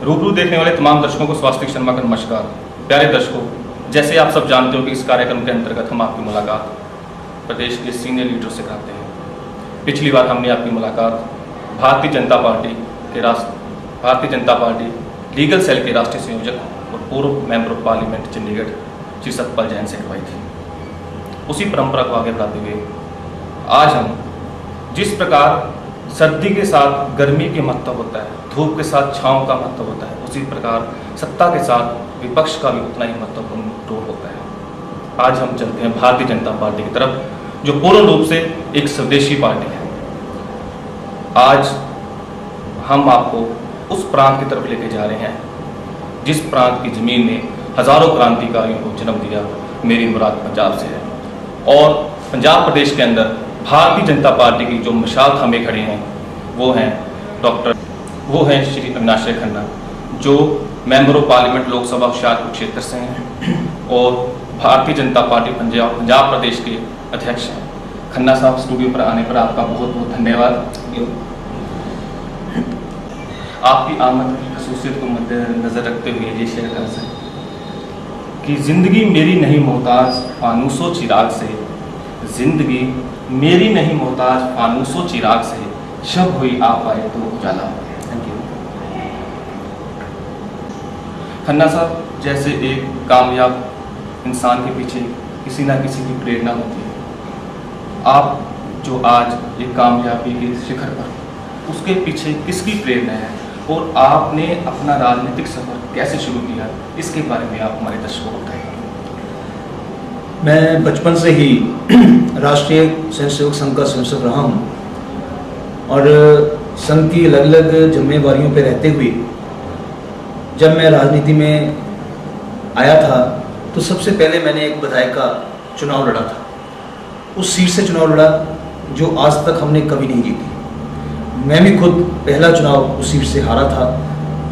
रूबरू देखने वाले तमाम दर्शकों को स्वास्थ्य शर्मा का नमस्कार। प्यारे दर्शकों, जैसे आप सब जानते हो कि इस कार्यक्रम के अंतर्गत हम आपकी मुलाकात प्रदेश के सीनियर लीडर से कराते हैं। पिछली बार हमने आपकी मुलाकात Bharatiya Janata party legal cell के राष्ट्रीय संयोजक और पूर्व member of parliament Chandigarh Shri Satpal Jain से करवाई थी। उसी परंपरा को आगे बढ़ाते हुए आज हम जिस प्रकार सर्दी के साथ गर्मी के महत्व होता है, धूप के साथ छांव का महत्व होता है, उसी प्रकार सत्ता के साथ विपक्ष का भी उतना ही महत्वपूर्ण रोल होता है। आज हम चलते हैं भारतीय जनता पार्टी की तरफ, जो पूर्ण रूप से एक स्वदेशी पार्टी है। आज हम आपको उस प्रांत की तरफ लेके जा रहे हैं जिस प्रांत की जमीन ने हजारों क्रांतिकारियों को जन्म दिया। मेरी मुराद पंजाब से है और पंजाब प्रदेश के अंदर भारतीय जनता पार्टी की जो मिसाल थामे खड़े हैं वो हैं श्री अविनाश राय खन्ना, जो member of parliament Lok Sabha Hoshiarpur क्षेत्र से हैं और भारतीय जनता पार्टी पंजाब प्रदेश के अध्यक्ष हैं। खन्ना साहब, स्टूडियो पर आने पर आपका बहुत बहुत धन्यवाद। आपकी आमद की खसूसियत को मद्देनजर रखते हुए ये शेयर कर सकते कि जिंदगी मेरी नहीं मोहताज फानूसो चिराग से, जिंदगी मेरी नहीं मोहताज फानूसो चिराग से, शब हुई आप आए तो उजाला हो। Thank you. खन्ना साहब, जैसे एक कामयाब इंसान के पीछे किसी ना किसी की प्रेरणा होती है, आप जो आज एक कामयाबी के शिखर पर, उसके पीछे किसकी प्रेरणा है और आपने अपना राजनीतिक सफर कैसे शुरू किया, इसके बारे में आप हमारे दर्शकों को बताएं। मैं बचपन से ही राष्ट्रीय स्वयंसेवक संघ का स्वयंसेवक रहा हूँ और संघ की अलग अलग जिम्मेवारियों पर रहते हुए जब मैं राजनीति में आया था तो सबसे पहले मैंने एक विधायक का चुनाव लड़ा था। उस सीट से चुनाव लड़ा जो आज तक हमने कभी नहीं जीती। मैं भी खुद पहला चुनाव उस सीट से हारा था,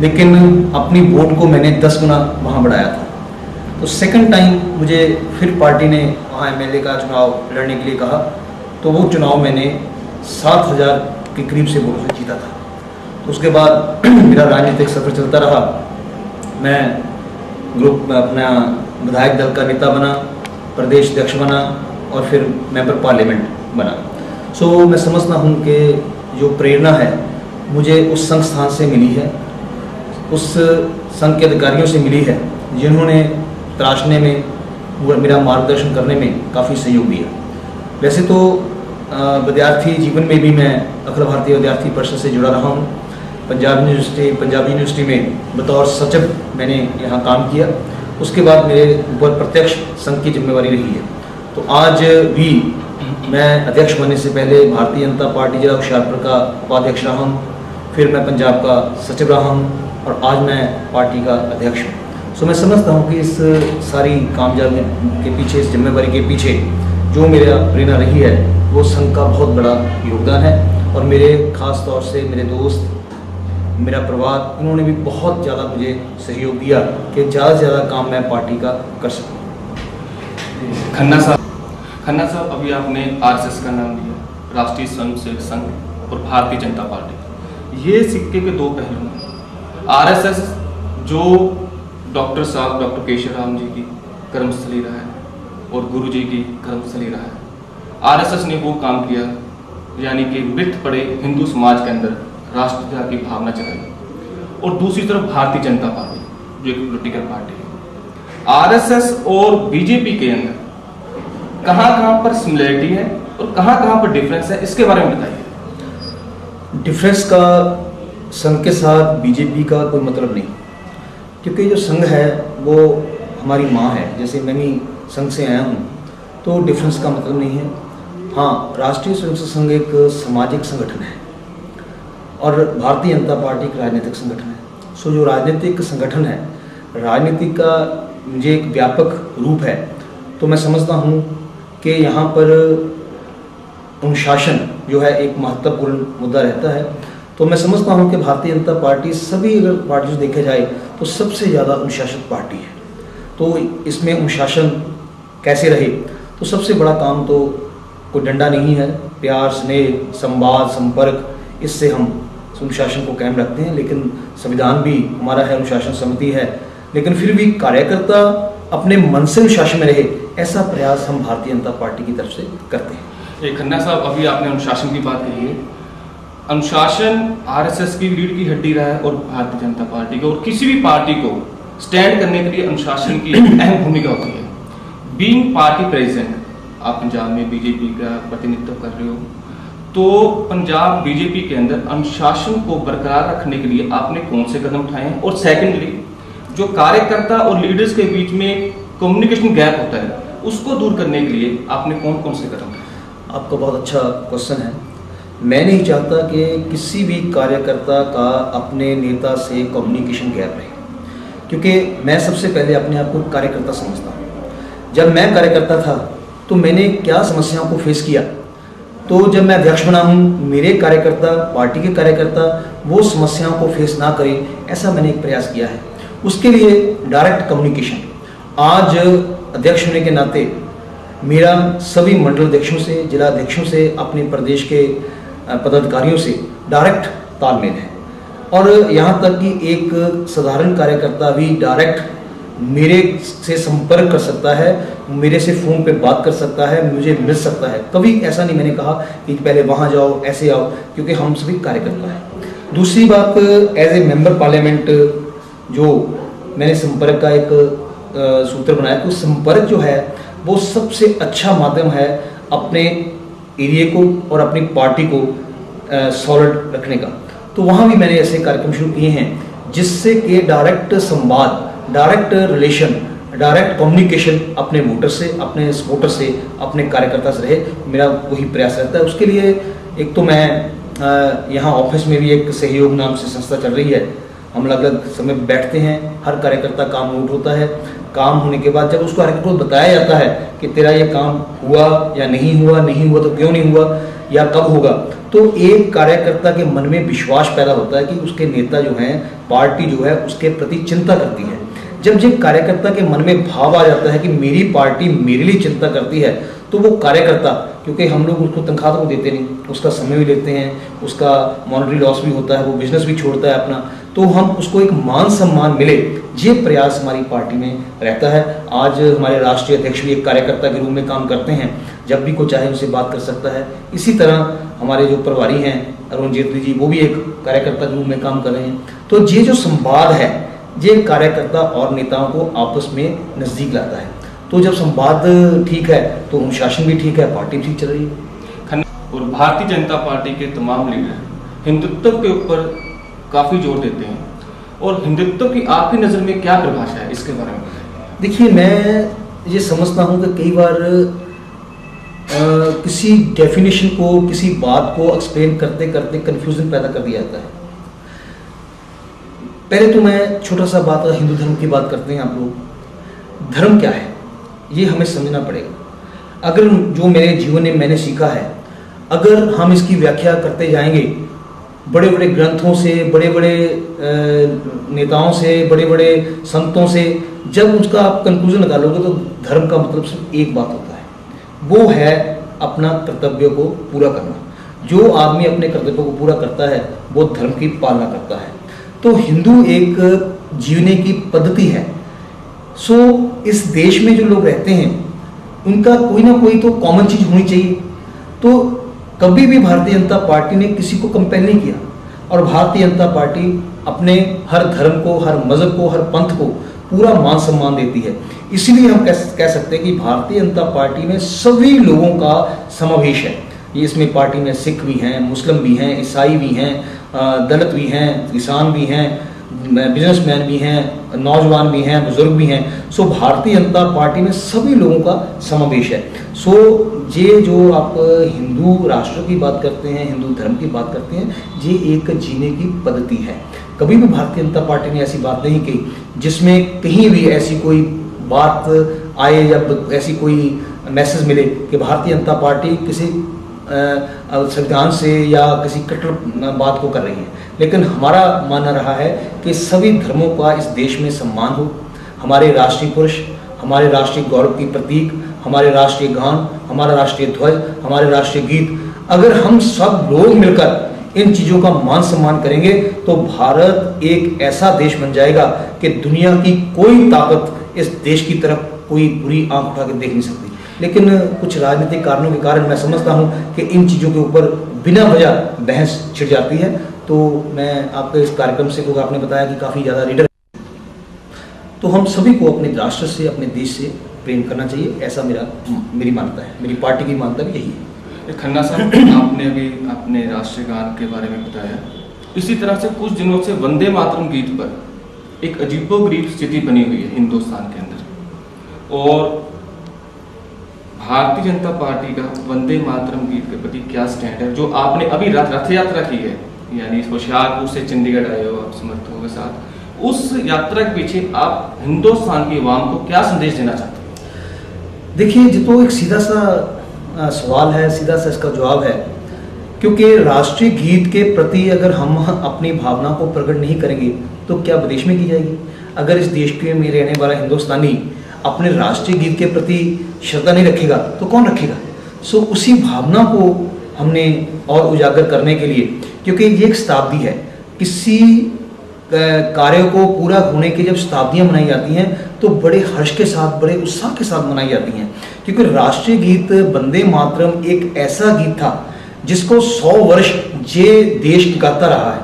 लेकिन अपनी वोट को मैंने 10 गुना वहाँ बढ़ाया था। तो सेकंड टाइम मुझे फिर पार्टी ने वहाँ एमएलए का चुनाव लड़ने के लिए कहा, तो वो चुनाव मैंने 7,000 के करीब से वोटों से जीता था। तो उसके बाद मेरा राजनीतिक सफर चलता रहा। मैं ग्रुप में अपना विधायक दल का नेता बना, प्रदेश अध्यक्ष बना और फिर मेंबर पार्लियामेंट बना। सो मैं समझता हूँ कि जो प्रेरणा है मुझे उस संस्थान से मिली है, उस संघ के अधिकारियों से मिली है जिन्होंने तराशने में, मेरा मार्गदर्शन करने में काफ़ी सहयोग दिया। वैसे तो विद्यार्थी जीवन में भी मैं अखिल भारतीय विद्यार्थी परिषद से जुड़ा रहा हूँ। पंजाबी यूनिवर्सिटी में बतौर सचिव मैंने यहाँ काम किया। उसके बाद मेरे ऊपर प्रत्यक्ष संघ की जिम्मेवारी रही है। तो आज भी मैं अध्यक्ष बनने से पहले भारतीय जनता पार्टी जिला होशियारपुर का उपाध्यक्ष रहा हूँ, फिर मैं पंजाब का सचिव रहा हूँ और आज मैं पार्टी का अध्यक्ष हूँ। सो मैं समझता हूँ कि इस सारी कामयाबी के पीछे, इस जिम्मेवारी के पीछे जो मेरा प्रेरणा रही है वो संघ का बहुत बड़ा योगदान है। और मेरे खास तौर से मेरे दोस्त, मेरा परिवार, इन्होंने भी बहुत ज़्यादा मुझे सहयोग दिया कि ज़्यादा से ज़्यादा काम मैं पार्टी का कर सकूँ। खन्ना साहब, अभी आपने आरएसएस का नाम लिया, राष्ट्रीय स्वयंसेवक संघ और भारतीय जनता पार्टी, ये सिक्के के दो पहलू हैं। आरएसएस जो डॉक्टर केशवराम जी की कर्मस्थली रहा है और गुरु जी की कर्मस्थली रहा है। आरएसएस ने वो काम किया यानी कि मृत पड़े हिंदू समाज के अंदर राष्ट्रीयता की भावना जगाई। और दूसरी तरफ भारतीय जनता पार्टी जो एक पॉलिटिकल पार्टी है। आरएसएस और बीजेपी के अंदर कहाँ पर सिमिलरिटी है और कहाँ पर डिफरेंस है, इसके बारे में बताइए। डिफरेंस का संघ के साथ बीजेपी का कोई मतलब नहीं, क्योंकि जो संघ है वो हमारी माँ है। जैसे मैं भी संघ से आया हूँ तो डिफरेंस का मतलब नहीं है। हाँ, राष्ट्रीय स्वयंसेवक संघ एक सामाजिक संगठन है और भारतीय जनता पार्टी एक राजनीतिक संगठन है। सो जो राजनीतिक संगठन है, राजनीति का मुझे एक व्यापक रूप है। तो मैं समझता हूँ कि यहाँ पर अनुशासन जो है एक महत्वपूर्ण मुद्दा रहता है। तो मैं समझता हूँ कि भारतीय जनता पार्टी सभी अगर पार्टी से देखा जाए तो सबसे ज़्यादा अनुशासित पार्टी है। तो इसमें अनुशासन कैसे रहे, तो सबसे बड़ा काम तो कोई डंडा नहीं है, प्यार, स्नेह, संवाद, संपर्क, इससे हम अनुशासन को कायम रखते हैं। लेकिन संविधान भी हमारा है, अनुशासन समिति है, लेकिन फिर भी कार्यकर्ता अपने मन से अनुशासन में रहे, ऐसा प्रयास हम भारतीय जनता पार्टी की तरफ से करते हैं। खन्ना साहब, अभी आपने अनुशासन की बात कही है। अनुशासन आरएसएस की रीढ़ की हड्डी रहा है और भारतीय जनता पार्टी को, और किसी भी पार्टी को स्टैंड करने के लिए अनुशासन की अहम भूमिका होती है। बीइंग पार्टी प्रेसिडेंट, आप पंजाब में बीजेपी का प्रतिनिधित्व कर रहे हो, तो पंजाब बीजेपी के अंदर अनुशासन को बरकरार रखने के लिए आपने कौन से कदम उठाए हैं? और सेकेंडली, जो कार्यकर्ता और लीडर्स के बीच में कम्युनिकेशन गैप होता है, उसको दूर करने के लिए आपने कौन कौन से कदम उठाए? आपका बहुत अच्छा क्वेश्चन है। मैं नहीं चाहता कि किसी भी कार्यकर्ता का अपने नेता से कम्युनिकेशन गैप रहे, क्योंकि मैं सबसे पहले अपने आप को कार्यकर्ता समझता हूँ। जब मैं कार्यकर्ता था तो मैंने क्या समस्याओं को फेस किया, तो जब मैं अध्यक्ष बना हूँ, मेरे कार्यकर्ता, पार्टी के कार्यकर्ता वो समस्याओं को फेस ना करें, ऐसा मैंने एक प्रयास किया है। उसके लिए डायरेक्ट कम्युनिकेशन, आज अध्यक्ष होने के नाते मेरा सभी मंडल अध्यक्षों से, जिला अध्यक्षों से, अपने प्रदेश के पदाधिकारियों से डायरेक्ट तालमेल है। और यहाँ तक कि एक साधारण कार्यकर्ता भी डायरेक्ट मेरे से संपर्क कर सकता है, मेरे से फ़ोन पे बात कर सकता है, मुझे मिल सकता है। कभी ऐसा नहीं मैंने कहा कि पहले वहाँ जाओ, ऐसे आओ, क्योंकि हम सभी कार्यकर्ता हैं। दूसरी बात, एज ए मेंबर पार्लियामेंट जो मैंने संपर्क का एक सूत्र बनाया, तो संपर्क जो है वो सबसे अच्छा माध्यम है अपने एरिया को और अपनी पार्टी को सॉलिड रखने का। तो वहाँ भी मैंने ऐसे कार्यक्रम शुरू किए हैं जिससे कि डायरेक्ट संवाद, डायरेक्ट रिलेशन, डायरेक्ट कम्युनिकेशन अपने वोटर से, अपने सपोर्टर से, अपने कार्यकर्ता से रहे। मेरा वही प्रयास रहता है। उसके लिए एक तो मैं यहाँ ऑफिस में भी एक सहयोग नाम से संस्था चल रही है। हम अलग अलग समय बैठते हैं, हर कार्यकर्ता काम नोट होता है। काम होने के बाद जब उसको कार्यकर्ता को बताया जाता है कि तेरा ये काम हुआ या नहीं हुआ, नहीं हुआ तो क्यों नहीं हुआ या कब होगा, तो एक कार्यकर्ता के मन में विश्वास पैदा होता है कि उसके नेता जो हैं, पार्टी जो है उसके प्रति चिंता करती है। जब जब कार्यकर्ता के मन में भाव आ जाता है कि मेरी पार्टी मेरे लिए चिंता करती है, तो वो कार्यकर्ता, क्योंकि हम लोग उसको तनख्वाह तो देते नहीं, उसका समय भी लेते हैं, उसका मॉनेटरी लॉस भी होता है, वो बिजनेस भी छोड़ता है अपना, तो हम उसको एक मान सम्मान मिले, ये प्रयास हमारी पार्टी में रहता है। आज हमारे राष्ट्रीय अध्यक्ष भी एक कार्यकर्ता के रूप में काम करते हैं, जब भी कोई चाहे उनसे बात कर सकता है। इसी तरह हमारे जो प्रभारी हैं अरुण जेटली जी, वो भी एक कार्यकर्ता के रूप में काम कर रहे हैं। तो ये जो संवाद है, ये कार्यकर्ता और नेताओं को आपस में नज़दीक लाता है। तो जब संवाद ठीक है तो अनुशासन भी ठीक है, पार्टी भी ठीक चल रही है। और भारतीय जनता पार्टी के तमाम लीडर हिंदुत्व के ऊपर काफ़ी जोर देते हैं, और हिंदुत्व की आपकी नज़र में क्या परिभाषा है, इसके बारे में बताइए। देखिए, मैं ये समझता हूँ कि कई बार किसी डेफिनेशन को, किसी बात को एक्सप्लेन करते करते कन्फ्यूजन पैदा कर दिया जाता है। पहले तो मैं छोटा सा बात, हिंदू धर्म की बात करते हैं आप लोग। धर्म क्या है ये हमें समझना पड़ेगा। अगर जो मेरे जीवन में मैंने सीखा है, अगर हम इसकी व्याख्या करते जाएंगे बड़े बड़े ग्रंथों से, बड़े बड़े नेताओं से, बड़े बड़े संतों से, जब उसका आप कंक्लूजन निकालोगे तो धर्म का मतलब सिर्फ एक बात होता है, वो है अपना कर्तव्य को पूरा करना। जो आदमी अपने कर्तव्य को पूरा करता है वो धर्म की पालना करता है। तो हिंदू एक जीने की पद्धति है। सो इस देश में जो लोग रहते हैं उनका कोई ना कोई तो कॉमन चीज़ होनी चाहिए। तो कभी भी भारतीय जनता पार्टी ने किसी को कंपेल नहीं किया, और भारतीय जनता पार्टी अपने हर धर्म को, हर मज़हब को, हर पंथ को पूरा मान सम्मान देती है। इसीलिए हम कह सकते हैं कि भारतीय जनता पार्टी में सभी लोगों का समावेश है। ये इसमें पार्टी में सिख भी हैं, मुस्लिम भी हैं, ईसाई भी हैं, दलित भी हैं, किसान भी हैं, बिजनेसमैन भी हैं, नौजवान भी हैं, बुजुर्ग भी हैं। सो भारतीय जनता पार्टी में सभी लोगों का समावेश है। सो ये जो आप हिंदू राष्ट्र की बात करते हैं, हिंदू धर्म की बात करते हैं, ये एक जीने की पद्धति है। कभी भी भारतीय जनता पार्टी ने ऐसी बात नहीं की जिसमें कहीं भी ऐसी कोई बात आए या ऐसी कोई मैसेज मिले कि भारतीय जनता पार्टी किसी संविधान से या किसी कट्टर बात को कर रही है। लेकिन हमारा मानना रहा है कि सभी धर्मों का इस देश में सम्मान हो। हमारे राष्ट्रीय पुरुष, हमारे राष्ट्रीय गौरव की प्रतीक, हमारे राष्ट्रीय गान, हमारा राष्ट्रीय ध्वज, हमारे राष्ट्रीय गीत, अगर हम सब लोग मिलकर इन चीज़ों का मान सम्मान करेंगे तो भारत एक ऐसा देश बन जाएगा कि दुनिया की कोई ताकत इस देश की तरफ कोई बुरी आंख उठा कर देख नहीं सकती। लेकिन कुछ राजनीतिक कारणों के कारण मैं समझता हूं कि इन चीज़ों के ऊपर बिना वजह बहस छिड़ जाती है। तो मैं आपके इस कार्यक्रम से, क्योंकि आपने बताया कि काफ़ी ज़्यादा रीडर, तो हम सभी को अपने राष्ट्र से, अपने देश से प्रेम करना चाहिए, ऐसा मेरी मान्यता है, मेरी पार्टी की मान्यता भी यही है। खन्ना साहब, आपने अभी अपने राष्ट्रीय गान के बारे में बताया, इसी तरह से कुछ दिनों से वंदे मातरम गीत पर एक अजीबोगरीब स्थिति बनी हुई है हिंदुस्तान के अंदर, और भारतीय जनता पार्टी का वंदे मातरम गीत के प्रति क्या स्टैंड है? जो आपने अभी रथ यात्रा की है, यानी होशियारपुर से चंडीगढ़ आए हो आप समर्थकों के साथ, उस यात्रा के पीछे आप हिंदुस्तान की आवाम को क्या संदेश देना चाहते हैं? देखिए, ये तो एक सीधा सा सवाल है, सीधा सा इसका जवाब है, क्योंकि राष्ट्रीय गीत के प्रति अगर हम अपनी भावना को प्रकट नहीं करेंगे तो क्या विदेश में की जाएगी? अगर इस देश के में रहने वाला हिंदुस्तानी अपने राष्ट्रीय गीत के प्रति श्रद्धा नहीं रखेगा तो कौन रखेगा? सो उसी भावना को हमने और उजागर करने के लिए, क्योंकि ये एक शताब्दी है, किसी कार्य को पूरा होने की जब शताब्दियां मनाई जाती हैं तो बड़े हर्ष के साथ, बड़े उत्साह के साथ मनाई जाती हैं, क्योंकि राष्ट्रीय गीत वंदे मातरम एक ऐसा गीत था जिसको 100 वर्ष ये देश गाता रहा है,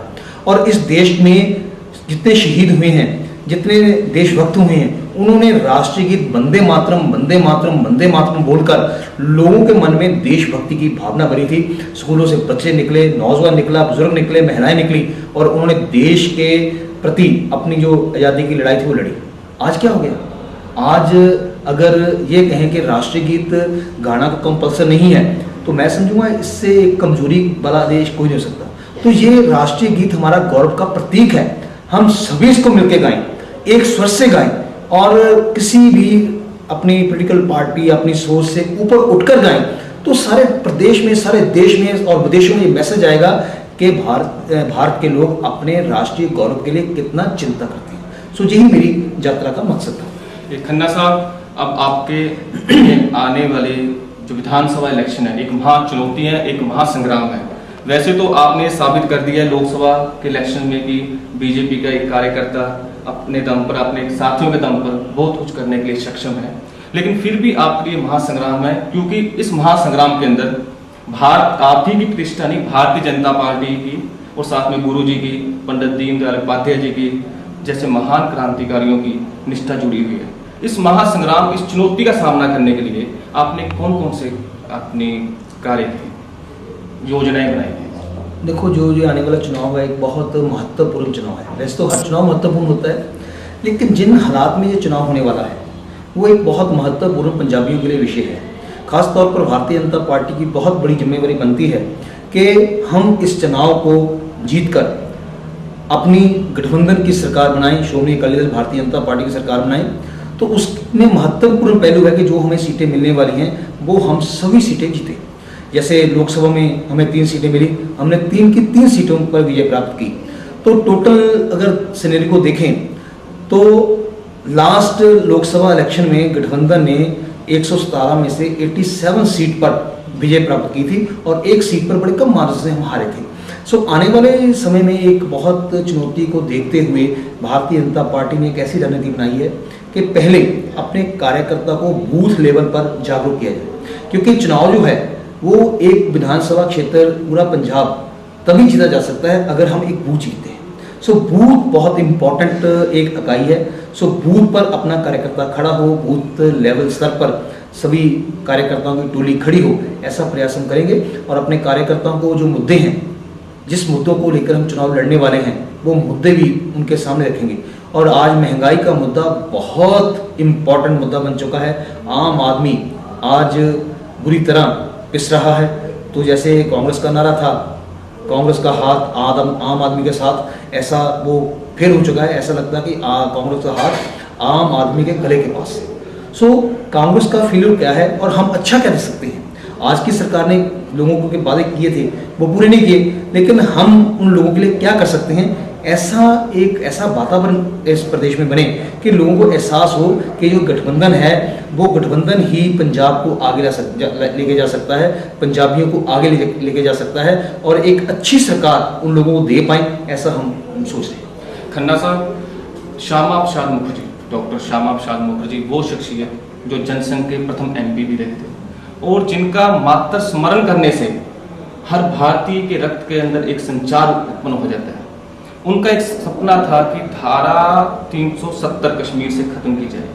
और इस देश में जितने शहीद हुए हैं, जितने देशभक्त हुए हैं, उन्होंने राष्ट्रीय गीत वंदे मातरम वंदे मातरम वंदे मातरम बोलकर लोगों के मन में देशभक्ति की भावना भरी थी। स्कूलों से बच्चे निकले, नौजवान निकला, बुजुर्ग निकले, महिलाएं निकली, और उन्होंने देश के प्रति अपनी जो आज़ादी की लड़ाई थी वो लड़ी। आज क्या हो गया? आज अगर ये कहें कि राष्ट्रीय गीत गाना तो कंपल्सरी नहीं है, तो मैं समझूंगा इससे कमजोरी वाला देश कोई नहीं हो सकता। तो ये राष्ट्रीय गीत हमारा गौरव का प्रतीक है, हम सभी इसको मिलकर गाएं, एक स्वर से गाएं, और किसी भी अपनी पॉलिटिकल पार्टी, अपनी सोच से ऊपर उठकर गाएं, तो सारे प्रदेश में, सारे देश में और विदेशों में ये मैसेज आएगा कि भारत के लोग अपने राष्ट्रीय गौरव के लिए कितना चिंता करते हैं। सो यही मेरी यात्रा का मकसद था। खन्ना साहब, अब आपके आने वाले जो विधानसभा इलेक्शन है, एक महाचुनौती है, एक महासंग्राम है। वैसे तो आपने साबित कर दिया है लोकसभा के इलेक्शन में कि बीजेपी का एक कार्यकर्ता अपने दम पर, अपने साथियों के दम पर बहुत कुछ करने के लिए सक्षम है, लेकिन फिर भी आपके लिए महासंग्राम है, क्योंकि इस महासंग्राम के अंदर भारत, आप ही की प्रतिष्ठा नहीं, भारतीय जनता पार्टी की और साथ में गुरु जी की, पंडित दीनदयाल उपाध्याय जी की जैसे महान क्रांतिकारियों की निष्ठा जुड़ी हुई है। इस महासंग्राम, इस चुनौती का सामना करने के लिए आपने कौन कौन से अपनी कार्य किए, योजनाएं बनाई थी? देखो, जो आने वाला चुनाव है एक बहुत महत्वपूर्ण चुनाव है। वैसे तो हर चुनाव महत्वपूर्ण होता है, लेकिन जिन हालात में ये चुनाव होने वाला है वो एक बहुत महत्वपूर्ण पंजाबियों के लिए विषय है। खास तौर पर भारतीय जनता पार्टी की बहुत बड़ी जिम्मेवारी बनती है कि हम इस चुनाव को जीतकर अपनी गठबंधन की सरकार बनाएं, श्रोमणी अकाली दल भारतीय जनता पार्टी की सरकार बनाएं। तो उसमें महत्वपूर्ण पहलू है कि जो हमें सीटें मिलने वाली हैं वो हम सभी सीटें जीतें। जैसे लोकसभा में हमें 3 सीटें मिली, हमने 3 की 3 सीटों पर विजय प्राप्त की। तो टोटल अगर सिनेरियो को देखें तो लास्ट लोकसभा इलेक्शन में गठबंधन ने 117 में से 87 सीट पर विजय प्राप्त की थी, और 1 सीट पर बड़े कम मार्जिन से हम हारे थे। सो आने वाले समय में एक बहुत चुनौती को देखते हुए भारतीय जनता पार्टी ने एक ऐसी रणनीति बनाई है कि पहले अपने कार्यकर्ता को बूथ लेवल पर जागरूक किया जाए, क्योंकि चुनाव जो है वो एक विधानसभा क्षेत्र पूरा पंजाब तभी जीता जा सकता है अगर हम एक बूथ जीतते हैं। सो बूथ बहुत इंपॉर्टेंट एक इकाई है। सो बूथ पर अपना कार्यकर्ता खड़ा हो, बूथ लेवल स्तर पर सभी कार्यकर्ताओं की टोली खड़ी हो, ऐसा प्रयास हम करेंगे, और अपने कार्यकर्ताओं को जो मुद्दे हैं, जिस मुद्दों को लेकर हम चुनाव लड़ने वाले हैं, वो मुद्दे भी उनके सामने रखेंगे। और आज महंगाई का मुद्दा बहुत इम्पॉर्टेंट मुद्दा बन चुका है। आम आदमी आज बुरी तरह पिस रहा है। तो जैसे कांग्रेस का नारा था, कांग्रेस का हाथ आम आदमी के साथ, ऐसा वो फिर हो चुका है। ऐसा लगता है कि कांग्रेस का हाथ आम आदमी के गले के पास है। सो कांग्रेस का फेलियर क्या है और हम अच्छा क्या दे सकते हैं? आज की सरकार ने लोगों को के वादे किए थे वो पूरे नहीं किए, लेकिन हम उन लोगों के लिए क्या कर सकते हैं, ऐसा वातावरण इस प्रदेश में बने कि लोगों को एहसास हो कि जो गठबंधन है वो गठबंधन ही पंजाब को आगे लेके जा सकता है, पंजाबियों को आगे लेके जा सकता है और एक अच्छी सरकार उन लोगों को दे पाए, ऐसा हम सोच रहे हैं। खन्ना साहब, श्यामा प्रसाद मुखर्जी, डॉक्टर श्यामा प्रसाद मुखर्जी वो शख्सियत जो जनसंघ के प्रथम MP भी रहे थे और जिनका मात्र स्मरण करने से हर भारतीय के रक्त के अंदर एक संचार उत्पन्न हो जाता है। उनका एक सपना था कि धारा 370 कश्मीर से खत्म की जाए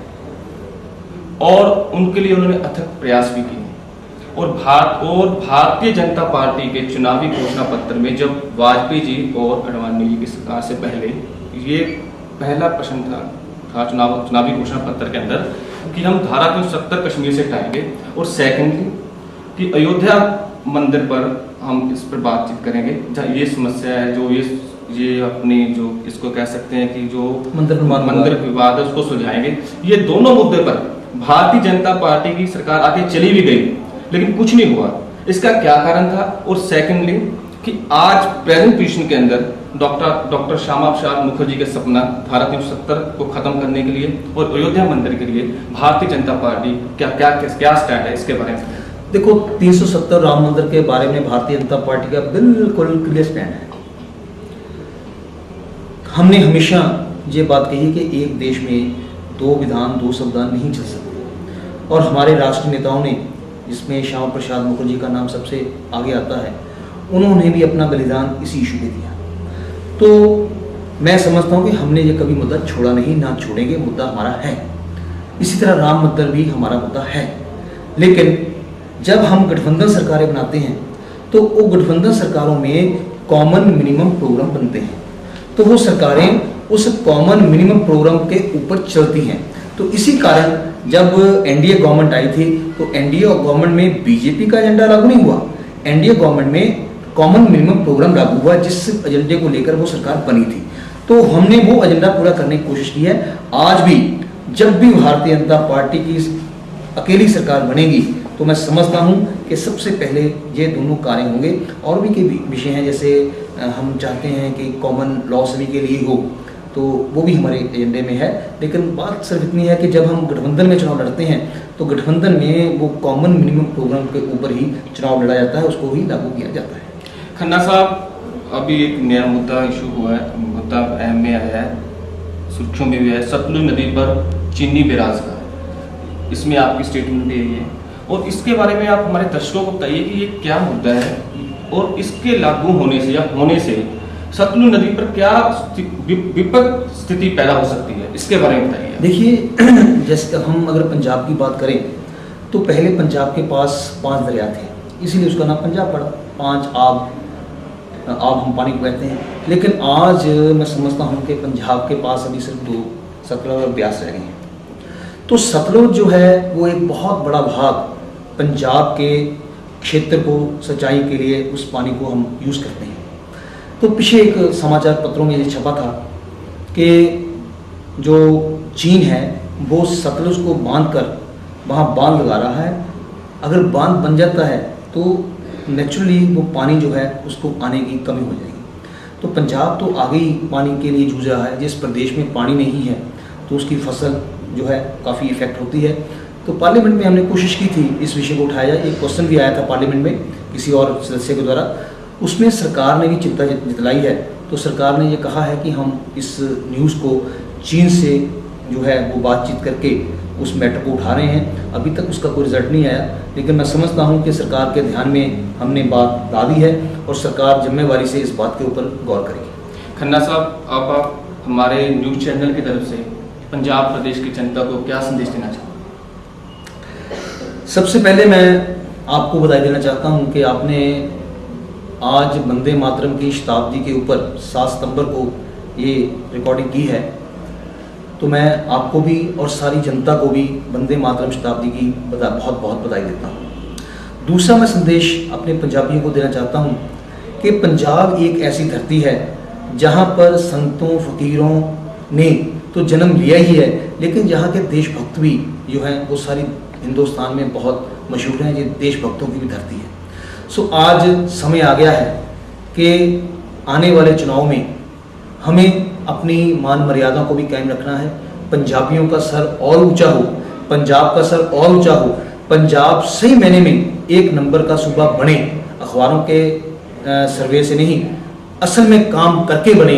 और उनके लिए उन्होंने अथक प्रयास भी किए और भारतीय जनता पार्टी के चुनावी घोषणा पत्र में जब वाजपेयी जी और अडवाणी जी की सरकार से पहले ये पहला प्रश्न था चुनावी घोषणा पत्र के अंदर कि हम धारा 370 कश्मीर से हटाएंगे और सेकेंडली कि अयोध्या मंदिर पर हम इस पर बातचीत करेंगे, जहाँ ये समस्या है जो ये अपनी जो इसको कह सकते हैं कि जो मंदिर विवाद है उसको सुलझाएंगे। ये दोनों मुद्दे पर भारतीय जनता पार्टी की सरकार आगे चली भी गई लेकिन कुछ नहीं हुआ। इसका क्या कारण था? और सेकेंडली कि आज प्रेजेंट पोजीशन के अंदर डॉक्टर श्यामा प्रसाद मुखर्जी का सपना धारा 370 को खत्म करने के लिए और अयोध्या मंदिर के लिए भारतीय जनता पार्टी क्या स्टैंड है, इसके बारे में? देखो, 370 राम मंदिर के बारे में भारतीय जनता पार्टी का बिल्कुल क्लियर स्टैंड है। हमने हमेशा ये बात कही कि एक देश में दो विधान दो संविधान नहीं चल सकते और हमारे राष्ट्रीय नेताओं ने, जिसमें श्यामा प्रसाद मुखर्जी का नाम सबसे आगे आता है, उन्होंने भी अपना बलिदान इसी इशू पे दिया। तो मैं समझता हूँ कि हमने ये कभी मुद्दा छोड़ा नहीं, ना छोड़ेंगे, मुद्दा हमारा है। इसी तरह राम मंदिर भी हमारा मुद्दा है। लेकिन जब हम गठबंधन सरकारें बनाते हैं तो वो गठबंधन सरकारों में कॉमन मिनिमम प्रोग्राम बनते हैं, तो वो सरकारें उस कॉमन मिनिमम प्रोग्राम के ऊपर चलती हैं। तो इसी कारण जब NDA गवर्नमेंट आई थी तो NDA गवर्नमेंट में BJP का एजेंडा लागू नहीं हुआ, NDA गवर्नमेंट में कॉमन मिनिमम प्रोग्राम लागू हुआ, जिस एजेंडे को लेकर वो सरकार बनी थी। तो हमने वो एजेंडा पूरा करने की कोशिश की है। आज भी जब भी भारतीय जनता पार्टी की अकेली सरकार बनेगी तो मैं समझता हूं कि सबसे पहले ये दोनों कार्य होंगे। और भी के विषय हैं, जैसे हम चाहते हैं कि कॉमन लॉ सभी के लिए हो, तो वो भी हमारे एजेंडे में है। लेकिन बात सिर्फ इतनी है कि जब हम गठबंधन में चुनाव लड़ते हैं तो गठबंधन में वो कॉमन मिनिमम प्रोग्राम के ऊपर ही चुनाव लड़ा जाता है, उसको ही लागू किया जाता है। खन्ना साहब, अभी एक नया मुद्दा इशू हुआ है, मुद्दा अहम में आया है, सुर्खियों में भी है, सतलुज नदी पर चीनी बैराज का। इसमें आपकी स्टेटमेंट भी यही है और इसके बारे में आप हमारे दर्शकों को बताइए कि ये क्या मुद्दा है और इसके लागू होने से या होने से सतलुज नदी पर क्या विपद स्थिति पैदा हो सकती है, इसके बारे में बताइए। देखिए, जैसे हम अगर पंजाब की बात करें तो पहले पंजाब के पास 5 दरिया थे, इसीलिए उसका नाम पंजाब पड़ा। 5 आब हम पानी को कहते हैं। लेकिन आज मैं समझता हूँ कि पंजाब के पास अभी सिर्फ 2, सतलुज और ब्यास रह गए हैं। तो सतलुज जो है वो एक बहुत बड़ा भाग पंजाब के क्षेत्र को सिंचाई के लिए उस पानी को हम यूज़ करते हैं। तो पीछे एक समाचार पत्रों में ये छपा था कि जो चीन है वो सतलुज को बांध कर वहाँ बांध लगा रहा है। अगर बांध बन जाता है तो नेचुरली वो पानी जो है उसको आने की कमी हो जाएगी। तो पंजाब तो आगे ही पानी के लिए जूझ रहा है। जिस प्रदेश में पानी नहीं है तो उसकी फसल जो है काफ़ी इफेक्ट होती है। तो पार्लियामेंट में हमने कोशिश की थी इस विषय को उठाया जाए। एक क्वेश्चन भी आया था पार्लियामेंट में किसी और सदस्य के द्वारा, उसमें सरकार ने भी चिंता जतलाई है। तो सरकार ने ये कहा है कि हम इस न्यूज़ को चीन से जो है वो बातचीत करके उस मैटर को उठा रहे हैं। अभी तक उसका कोई रिजल्ट नहीं आया, लेकिन मैं समझता हूं कि सरकार के ध्यान में हमने बात ला दी है और सरकार जिम्मेवारी से इस बात के ऊपर गौर करेगी। खन्ना साहब, आप हमारे न्यूज़ चैनल की तरफ से पंजाब प्रदेश की जनता को क्या संदेश देना चाहते हैं? सबसे पहले मैं आपको बधाई देना चाहता हूं कि आपने आज वंदे मातरम की शताब्दी के ऊपर 7 सितंबर को ये रिकॉर्डिंग की है। तो मैं आपको भी और सारी जनता को भी वंदे मातरम शताब्दी की बहुत बहुत बधाई देता हूँ। दूसरा मैं संदेश अपने पंजाबियों को देना चाहता हूँ कि पंजाब एक ऐसी धरती है जहाँ पर संतों फकीरों ने तो जन्म लिया ही है, लेकिन यहाँ के देशभक्त भी जो हैं वो सारी हिंदुस्तान में बहुत मशहूर हैं। ये देशभक्तों की भी धरती है। सो आज समय आ गया है कि आने वाले चुनाव में हमें अपनी मान मर्यादा को भी कायम रखना है। पंजाबियों का सर और ऊंचा हो, पंजाब का सर और ऊंचा हो, पंजाब सही मायने में एक नंबर का सूबा बने, अखबारों के सर्वे से नहीं, असल में काम करके बने।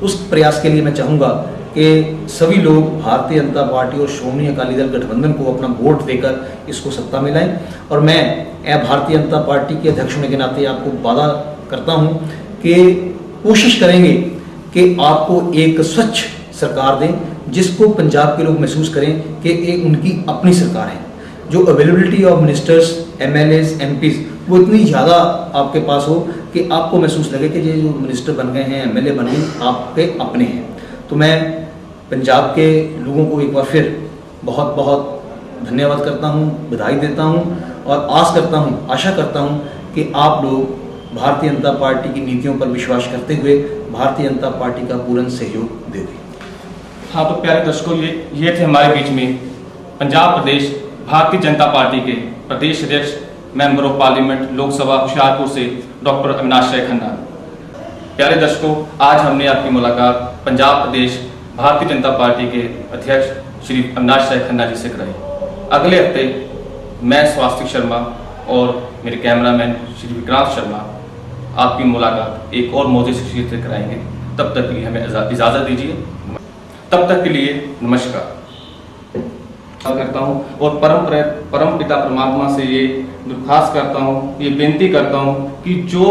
उस प्रयास के लिए मैं चाहूँगा कि सभी लोग भारतीय जनता पार्टी और श्रोमणी अकाली दल गठबंधन को अपना वोट देकर इसको सत्ता में लाएं। और मैं भारतीय जनता पार्टी के अध्यक्ष होने के नाते आपको वादा करता हूं कि कोशिश करेंगे कि आपको एक स्वच्छ सरकार दें, जिसको पंजाब के लोग महसूस करें कि ये उनकी अपनी सरकार है। जो availability of ministers, MLAs, MPs वो इतनी ज़्यादा आपके पास हो कि आपको महसूस लगे कि ये जो मिनिस्टर बन गए हैं, एमएलए बन गए, आपके अपने हैं। तो मैं पंजाब के लोगों को एक बार फिर बहुत बहुत धन्यवाद करता हूं, बधाई देता हूं और आशा करता हूं कि आप लोग भारतीय जनता पार्टी की नीतियों पर विश्वास करते हुए भारतीय जनता पार्टी का पूर्ण सहयोग देंगे। हाँ, तो प्यारे दर्शकों, ये थे हमारे बीच में पंजाब प्रदेश भारतीय जनता पार्टी के प्रदेश अध्यक्ष, member of parliament Lok Sabha Hoshiarpur से डॉक्टर अविनाश राय खन्ना। प्यारे दर्शकों, आज हमने आपकी मुलाकात पंजाब प्रदेश भारतीय जनता पार्टी के अध्यक्ष श्री अविनाश राय खन्ना जी से कराई। अगले हफ्ते मैं स्वास्तिक शर्मा और मेरे कैमरामैन श्री विक्रांत शर्मा आपकी मुलाकात एक और मौजूद शख्सियत से कराएंगे। तब तक के लिए हमें इजाज़त दीजिए। तब तक के लिए नमस्कार करता हूँ और परम पिता परमात्मा से ये दरख्वास्त करता हूँ, ये बेनती करता हूँ कि जो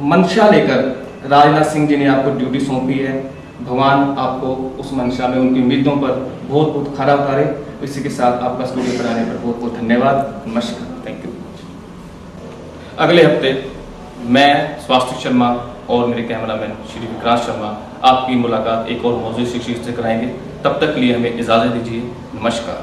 मंशा लेकर राजनाथ सिंह जी ने आपको ड्यूटी सौंपी है, भगवान आपको उस मंशा में उनकी उम्मीदों पर बहुत बहुत खरा उतारे। इसी के साथ आपका स्टूडियो पर आने पर बहुत बहुत धन्यवाद। नमस्कार, थैंक यू। अगले हफ्ते मैं स्वास्तिक शर्मा और मेरे कैमरामैन श्री विक्रांत शर्मा आपकी मुलाकात एक और मौजूद शख्सियत से कराएंगे। तब तक के लिए हमें इजाज़त दीजिए। नमस्कार।